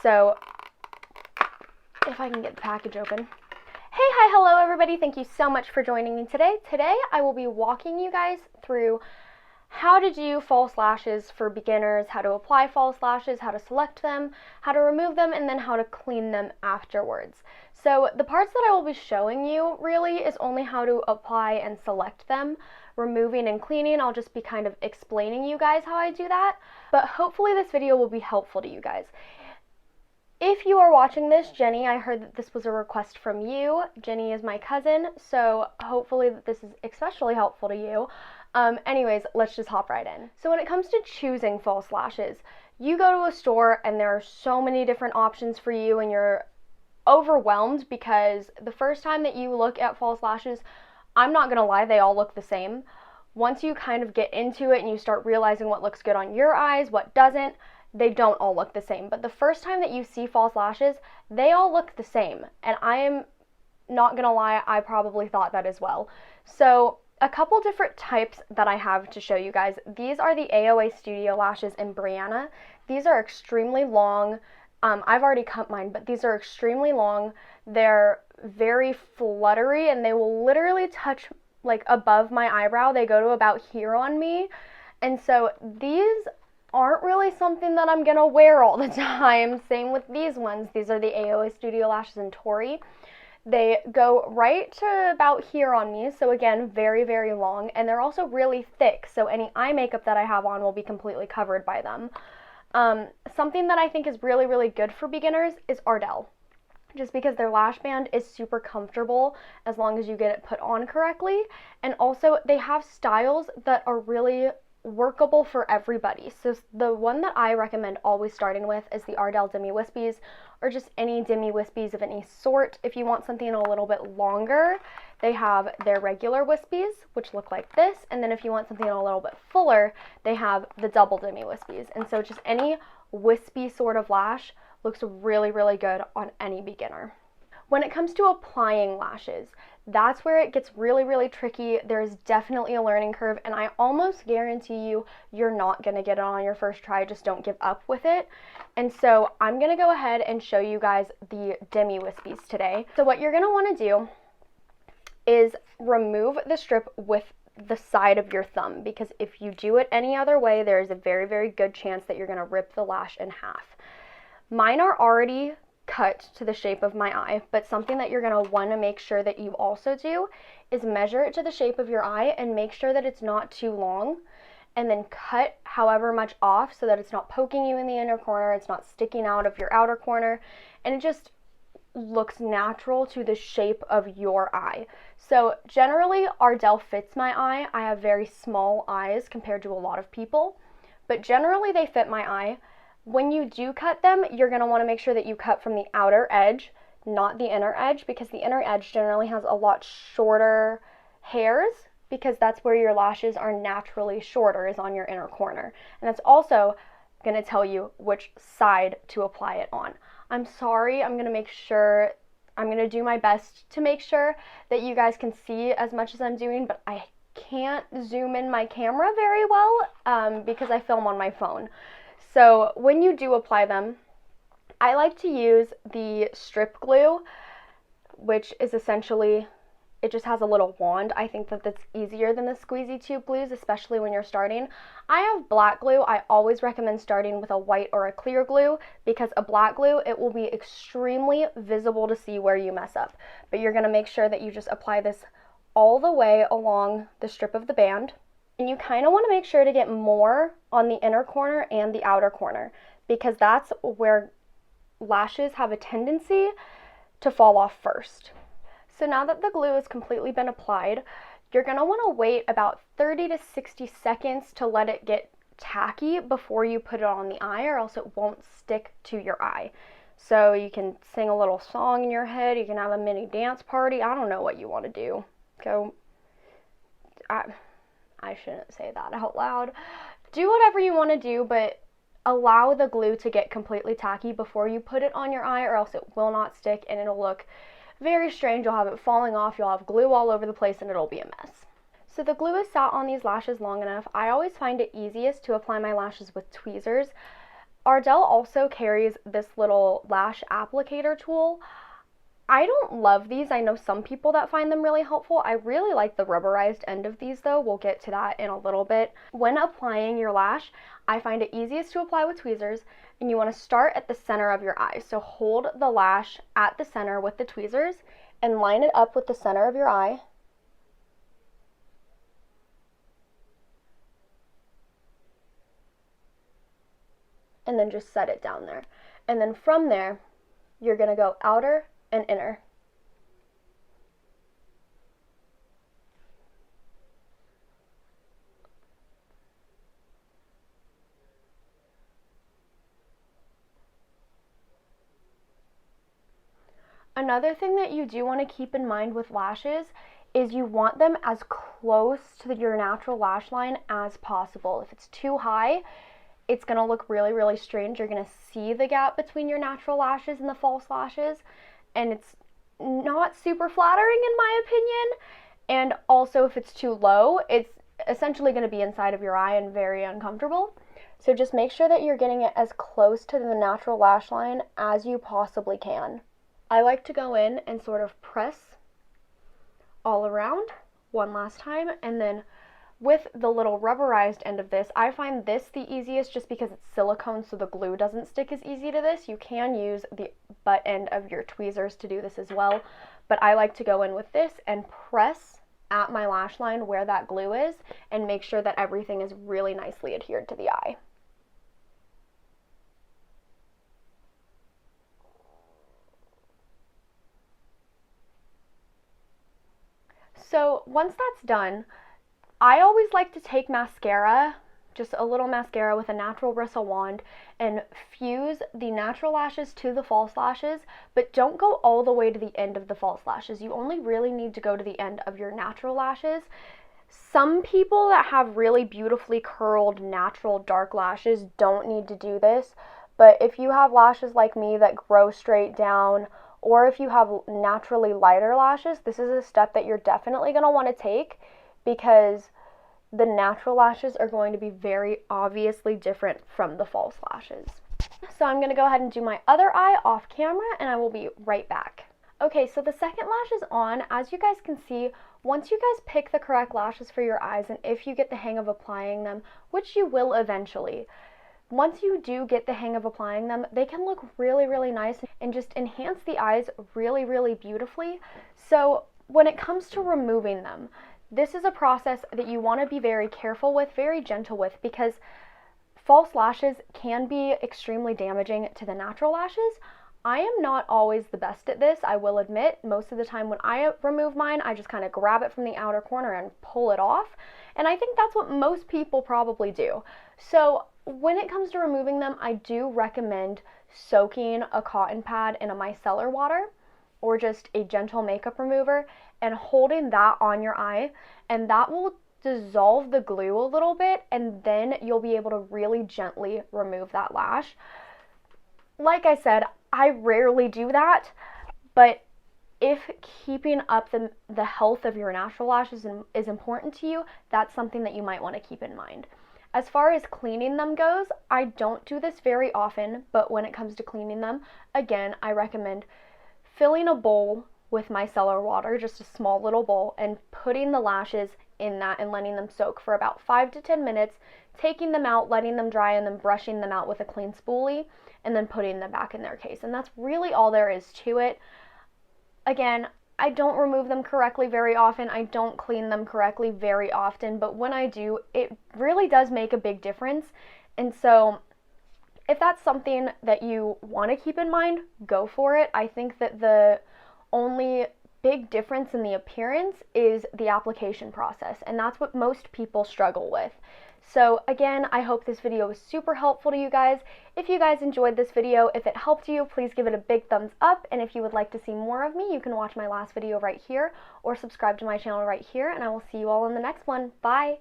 So if I can get the package open. Hey, hi, hello everybody. Thank you so much for joining me today. Today I will be walking you guys through how to do false lashes for beginners, how to apply false lashes, how to select them, how to remove them, and then how to clean them afterwards. So the parts that I will be showing you really is only how to apply and select them. Removing and cleaning, I'll just be kind of explaining you guys how I do that, but hopefully this video will be helpful to you guys. If you are watching this, Jenny, I heard that this was a request from you. Jenny is my cousin, so hopefully this is especially helpful to you. Anyways, let's just hop right in. So when it comes to choosing false lashes, you go to a store and there are so many different options for you and you're overwhelmed because the first time that you look at false lashes, I'm not gonna lie, they all look the same. Once you kind of get into it and you start realizing what looks good on your eyes, what doesn't, they don't all look the same. But the first time that you see false lashes, they all look the same. And I am not gonna lie, I probably thought that as well. So a couple different types that I have to show you guys. These are the AOA Studio lashes in Brianna. These are extremely long. I've already cut mine, but these are extremely long. They're very fluttery and they will literally touch like above my eyebrow. They go to about here on me. And so these aren't really something that I'm gonna wear all the time. Same with these ones. These are the AOA Studio lashes in Tori. They go right to about here on me, so again, very, very long, and they're also really thick, so any eye makeup that I have on will be completely covered by them. Something that I think is really, really good for beginners is Ardell, just because their lash band is super comfortable as long as you get it put on correctly, and also they have styles that are really workable for everybody. So the one that I recommend always starting with is the Ardell Demi Wispies, or just any Demi Wispies of any sort. If you want something a little bit longer, they have their regular Wispies, which look like this, and then if you want something a little bit fuller, they have the double Demi Wispies. And so just any wispy sort of lash looks really, really good on any beginner. When it comes to applying lashes, that's where it gets really, really tricky. There's definitely a learning curve, and I almost guarantee you, you're not gonna get it on your first try. Just don't give up with it. And so I'm gonna go ahead and show you guys the Demi Wispies today. So what you're gonna wanna do is remove the strip with the side of your thumb, because if you do it any other way, there's a very, very good chance that you're gonna rip the lash in half. Mine are already cut to the shape of my eye, but something that you're going to want to make sure that you also do is measure it to the shape of your eye and make sure that it's not too long, and then cut however much off so that it's not poking you in the inner corner, it's not sticking out of your outer corner, and it just looks natural to the shape of your eye. So generally Ardell fits my eye. I have very small eyes compared to a lot of people, but generally they fit my eye. When you do cut them, you're going to want to make sure that you cut from the outer edge, not the inner edge, because the inner edge generally has a lot shorter hairs, because that's where your lashes are naturally shorter, is on your inner corner. And that's also going to tell you which side to apply it on. I'm sorry, I'm going to do my best to make sure that you guys can see as much as I'm doing, but I can't zoom in my camera very well because I film on my phone. So when you do apply them, I like to use the strip glue, which is essentially, it just has a little wand. I think that that's easier than the squeezy tube glues, especially when you're starting. I have black glue. I always recommend starting with a white or a clear glue, because a black glue, it will be extremely visible to see where you mess up. But you're gonna make sure that you just apply this all the way along the strip of the band. And you kind of want to make sure to get more on the inner corner and the outer corner, because that's where lashes have a tendency to fall off first. So now that the glue has completely been applied, you're going to want to wait about 30 to 60 seconds to let it get tacky before you put it on the eye, or else it won't stick to your eye. So you can sing a little song in your head, you can have a mini dance party, I don't know what you want to do. I shouldn't say that out loud. Do whatever you want to do, but allow the glue to get completely tacky before you put it on your eye, or else it will not stick and it'll look very strange. You'll have it falling off, you'll have glue all over the place, and it'll be a mess. So the glue is sat on these lashes long enough. I always find it easiest to apply my lashes with tweezers. Ardell also carries this little lash applicator tool. I don't love these. I know some people that find them really helpful. I really like the rubberized end of these though. We'll get to that in a little bit. When applying your lash, I find it easiest to apply with tweezers, and you want to start at the center of your eye. So hold the lash at the center with the tweezers and line it up with the center of your eye. And then just set it down there. And then from there, you're going to go outer and inner. Another thing that you do want to keep in mind with lashes is you want them as close to your natural lash line as possible. If it's too high, it's going to look really, really strange. You're going to see the gap between your natural lashes and the false lashes, and it's not super flattering in my opinion. And also if it's too low, it's essentially going to be inside of your eye and very uncomfortable. So just make sure that you're getting it as close to the natural lash line as you possibly can. I like to go in and sort of press all around one last time, and then with the little rubberized end of this, I find this the easiest just because it's silicone, so the glue doesn't stick as easy to this. You can use the butt end of your tweezers to do this as well, but I like to go in with this and press at my lash line where that glue is and make sure that everything is really nicely adhered to the eye. So once that's done, I always like to take mascara, just a little mascara with a natural bristle wand, and fuse the natural lashes to the false lashes, but don't go all the way to the end of the false lashes. You only really need to go to the end of your natural lashes. Some people that have really beautifully curled natural dark lashes don't need to do this, but if you have lashes like me that grow straight down, or if you have naturally lighter lashes, this is a step that you're definitely going to want to take, because the natural lashes are going to be very obviously different from the false lashes. So I'm going to go ahead and do my other eye off camera, and I will be right back. Okay, so the second lash is on. As you guys can see, once you guys pick the correct lashes for your eyes, and if you get the hang of applying them, which you will eventually, once you do get the hang of applying them, they can look really, really nice and just enhance the eyes really, really beautifully. So when it comes to removing them, this is a process that you want to be very careful with, very gentle with, because false lashes can be extremely damaging to the natural lashes. I am not always the best at this, I will admit. Most of the time when I remove mine, I just kind of grab it from the outer corner and pull it off. And I think that's what most people probably do. So when it comes to removing them, I do recommend soaking a cotton pad in a micellar water or just a gentle makeup remover and holding that on your eye, and that will dissolve the glue a little bit, and then you'll be able to really gently remove that lash. Like I said, I rarely do that, but if keeping up the health of your natural lashes is important to you, that's something that you might want to keep in mind. As far as cleaning them goes, I don't do this very often, but when it comes to cleaning them, again, I recommend filling a bowl with micellar water, just a small little bowl, and putting the lashes in that and letting them soak for about 5 to 10 minutes, taking them out, letting them dry, and then brushing them out with a clean spoolie, and then putting them back in their case. And that's really all there is to it. Again, I don't remove them correctly very often. I don't clean them correctly very often, but when I do, it really does make a big difference. And so if that's something that you want to keep in mind, go for it. I think that the only big difference in the appearance is the application process, and that's what most people struggle with. So again, I hope this video was super helpful to you guys. If you guys enjoyed this video, if it helped you, please give it a big thumbs up, and if you would like to see more of me, you can watch my last video right here or subscribe to my channel right here, and I will see you all in the next one. Bye!